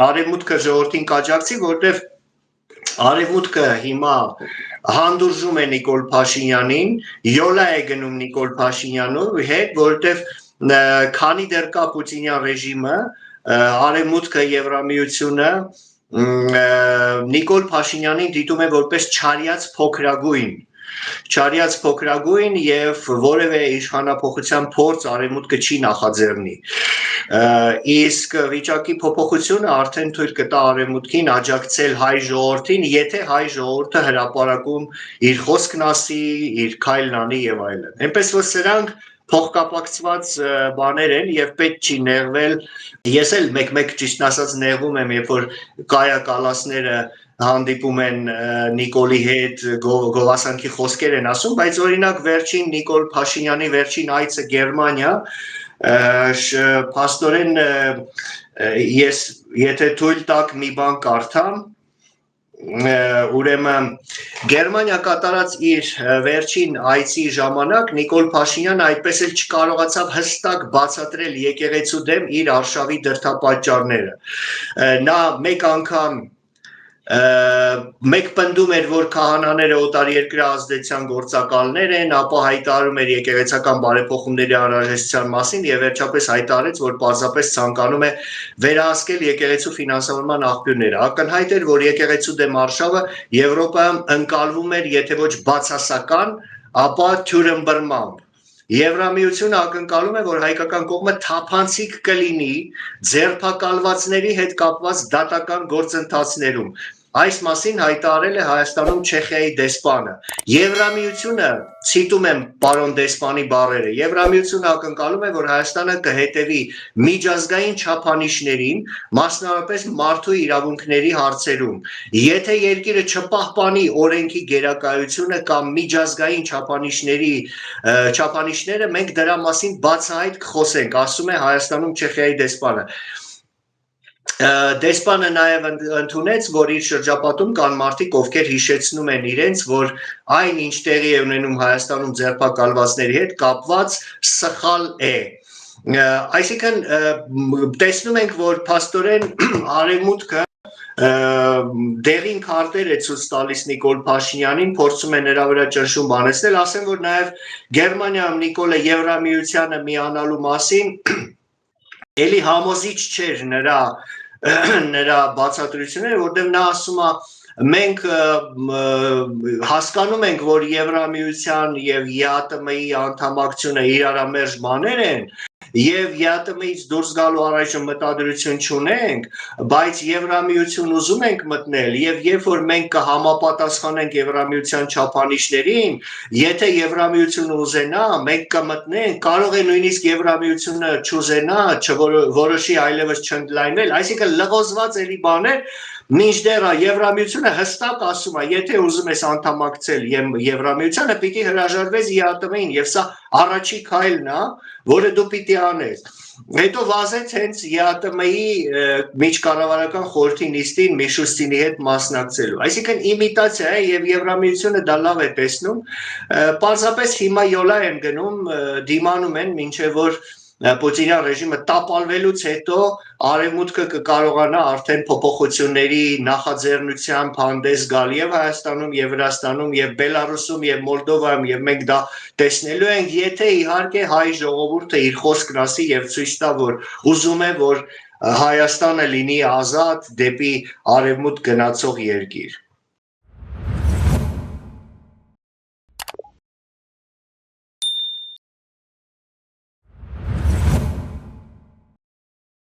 արևմուտքը ժողովրդին կաջակցի, որտեվ արևմուտքը հիմա հանդուրժում է Նիկոլ Փաշինյանին, յոլա է գնում Նիկոլ Փաշինյանի հետ, որտեվ քանի դեռ կա Պուտինյան ռեժիմը, արևմուտքը, Եվրամիությունը Նիկոլ Փաշինյանին դիտում է որպես չարյաց փոքրագույն եւ որևէ իշխանափոխության փորձ արևմուտքը չի նախաձեռնի։ Իսկ վիճակի փոփոխությունը արդեն թույլ կտա արևմուտքին աջակցել հայ ժողովրդին, եթե հայ ժողովուրդը հրապարակում իր խոսքն ասի, իր քայլն անի եւ այլն։ Այնպես որ սրանք փոխկապակցված բաներ են եւ պետք չի նեղվել։ Ես էլ մեկ-մեկ ճիշտ ասած նեղվում եմ, երբ որ Կայա Կալասները հանդիպում են Նիկոլի հետ, գովասանքի խոսքեր են ասում, բայց օրինակ վերջին Նիկոլ Փաշինյանի վերջին այցը Գերմանիա, փաստորեն ես եթե թույլ տաք մի բան կարդամ, ուրեմն Գերմանիա կատարած իր վերջին այցի ժամանակ Նիկոլ Փաշինյանը այդպես էլ չկարողացավ հստակ բացատրել եկեղեցու դեմ իր արշավի դրդապատճառները։ Նա մեկ անգամ մեկ պնդում էր, որ քահանաները օտարերկրյա ազդեցության գործակալներ են, ապա հայտարարում էր եկեղեցական բարեփոխումների անհրաժեշտության մասին եւ վերջապես հայտարարեց, որ պարզապես ցանկանում է վերահսկել եկեղեցու ֆինանսավորման աղբյուրները։ Ակնհայտ էր, որ եկեղեցու դեմ արշավը Եվրոպայում ընկալվում էր, եթե ոչ բացասական, ապա թյուրըմբռնմամբ։ Եվրամիությունը ակնկալում է, որ հայկական կողմը թափանցիկ կլինի ձերբակալվածների հետ կապված դատական գործընթացներում։ Այս մասին հայտարարել է Հայաստանում Չեխիայի դեսպանը։ Եվրամիությունը, ցիտում եմ պարոն դեսպանի բառերը, Եվրամիությունը ակնկալում է, որ Հայաստանը կհետևի միջազգային չափանիշներին, մասնավորապես մարդու իրավունքների հարցերում։ Եթե երկիրը չպահպանի օրենքի գերակայությունը կամ միջազգային չափանիշները, մենք դրա մասին բացահայտ կխոսենք, ասում է Հայաստանում Չեխիայի դեսպանը։ Դեսպանը նաև ընդունեց, որ իր շրջապատում կան մարդիկ, ովքեր հիշեցնում են իրենց, որ այն, ինչ տեղի է ունենում Հայաստանում ձերբակալվածների հետ կապված, սխալ է։ Այսինքն տեսնում ենք, որ փաստորեն արևմուտքը դեղին քարտեր է ցույց տալիս Նիկոլ Փաշինյանին, փորձում է նրա վրա ճնշում բանեցնել, ասեմ, որ նաև Գերմանիայում Նիկոլը Եվրամիությանը միանալու մասին էլի համոզիչ չէր նրա բացատրությունները, որտեղ նա ասում է, մենք հասկանում ենք, որ Եվրամիության եւ ԵԱՏՄ-ի անդամակցությունը իրարամերժ բաներ են, եւ ԵԱՏՄ-ից դուրս գալու առայժմ մտադրություն չունենք, բայց Եվրամիություն ուզում ենք մտնել եւ երբ որ մենք կհամապատասխանենք Եվրամիության չափանիշներին, եթե Եվրամիությունը ուզենա, մենք կմտնենք, կարող է նույնիսկ Եվրամիությունը չուզենա, որոշի այլևս չընդլայնվել, այսինքն լղոզված էլի բաներ, մինչդեռ Եվրամիությունը հստակ ասում է, եթե ուզում ես անդամակցել Եվրամիությանը, պիտի հրաժարվես ԵԱՏՄ-ին եւ սա առաջի քայլն է, որը դու պիտի անես։ Հետո վազեց հենց ԵԱՏՄ-ի միջկառավարական խորհրդի նիստին Միշուստինի հետ մասնակցելու։ Այսինքն իմիտացիա է եւ Եվրամիությունը դա լավ է տեսնում։ Պարզապես հիմա յոլա են գնում, դիմանում են, մինչեւ որ Պուտինյան ռեժիմը տապալվելուց հետո արևմուտքը կկարողանա արդեն փոփոխությունների նախաձեռնությամբ հանդես գալ եւ Հայաստանում եւ Վրաստանում եւ Բելարուսում եւ Մոլդովայում եւ մենք դա տեսնելու ենք, եթե իհարկե հայ ժողովուրդը իր խոսքն ասի եւ ցույց տա, որ ուզում է, որ Հայաստանը լինի ազատ դեպի արևմուտք գնացող երկիր։